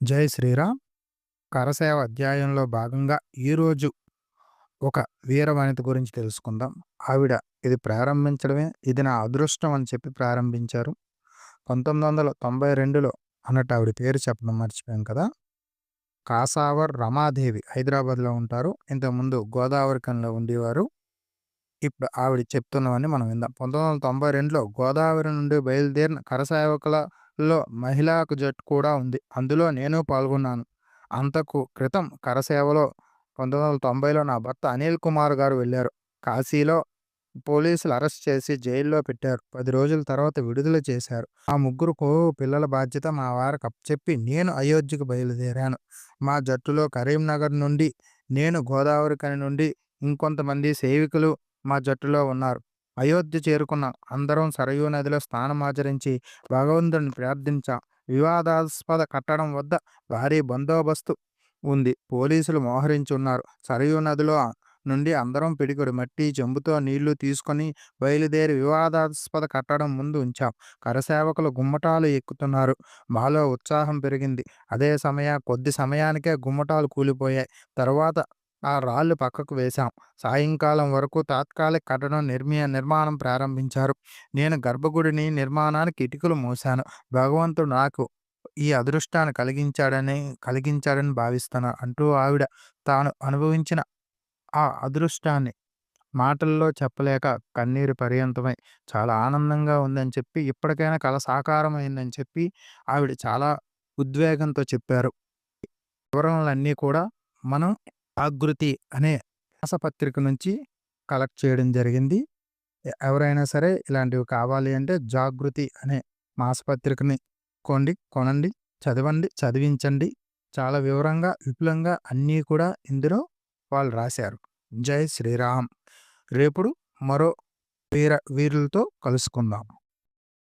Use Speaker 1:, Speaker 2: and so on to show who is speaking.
Speaker 1: జై శ్రీరామ్. కరసేవ అధ్యాయంలో భాగంగా ఈరోజు ఒక వీర వనిత గురించి తెలుసుకుందాం. ఆవిడ ఇది ప్రారంభించడమే ఇది నా అదృష్టం అని చెప్పి ప్రారంభించారు. 1992లో అన్నట్టు ఆవిడ పేరు చెప్పడం మర్చిపోయాం కదా! కాసావర్ రమాదేవి హైదరాబాద్‌లో ఉంటారు. ఇంతకుముందు గోదావరిఖనిలో ఉండేవారు. ఇప్పుడు ఆవిడ చెప్తున్నవన్నీ మనం విందాం. 1992లో గోదావరి నుండి బయలుదేరిన కరసేవకులలో మహిళా జట్టు కూడా ఉంది. అందులో నేను పాల్గొన్నాను. అంతకు క్రితం కరసేవలో 1990లో నా భర్త అనిల్ కుమార్ గారు వెళ్లారు. కాశీలో పోలీసులు అరెస్ట్ చేసి జైల్లో పెట్టారు. 10 రోజుల తర్వాత విడుదల చేశారు. ఆ ముగ్గురుకు పిల్లల బాధ్యత మా వారికి అప్పచెప్పి నేను అయోధ్యకు బయలుదేరాను. మా జట్టులో కరీంనగర్ నుండి, నేను గోదావరిఖని నుండి ఇంకొంతమంది సేవకులు మా జట్టులో ఉన్నారు. అయోధ్య చేరుకున్నాం. అందరం సరయూ నదిలో స్నానమాచరించి భగవంతుడిని ప్రార్థించాం. వివాదాస్పద కట్టడం వద్ద భారీ బందోబస్తు ఉంది. పోలీసులు మోహరించున్నారు. సరయూ నదిలో నుండి అందరం పిడికెడు మట్టి, చెంబుతో నీళ్లు తీసుకొని బయలుదేరి వివాదాస్పద కట్టడం ముందు ఉంచాం. కరసేవకులు గుమ్మటాలు ఎక్కుతున్నారు. మాలో ఉత్సాహం పెరిగింది. కొద్ది సమయానికే గుమ్మటాలు కూలిపోయాయి. తరువాత ఆ రాళ్ళు పక్కకు వేశాం. సాయంకాలం వరకు తాత్కాలిక కట్టడం నిర్మాణం ప్రారంభించారు. నేను గర్భగుడిని నిర్మాణానికి ఇటుకలు మోశాను. భగవంతుడు నాకు ఈ అదృష్టాన్ని కలిగించాడని భావిస్తాను అంటూ ఆవిడ తాను అనుభవించిన ఆ అదృష్టాన్ని మాటల్లో చెప్పలేక కన్నీరు పర్యంతమై చాలా ఆనందంగా ఉందని చెప్పి, ఇప్పటికైనా కల సాకారమైందని చెప్పి ఆవిడ చాలా ఉద్వేగంతో చెప్పారు. వివరణలన్నీ కూడా మనం జాగృతి అనే మాసపత్రిక నుంచి కలెక్ట్ చేయడం జరిగింది. ఎవరైనా సరే ఇలాంటివి కావాలి అంటే జాగృతి అనే మాసపత్రికని కొనండి, చదవండి, చదివించండి. చాలా వివరంగా, విపులంగా అన్నీ కూడా ఇందులో వాళ్ళు రాశారు. జై శ్రీరామ్. రేపుడు మరో వీరులతో కలుసుకుందాం.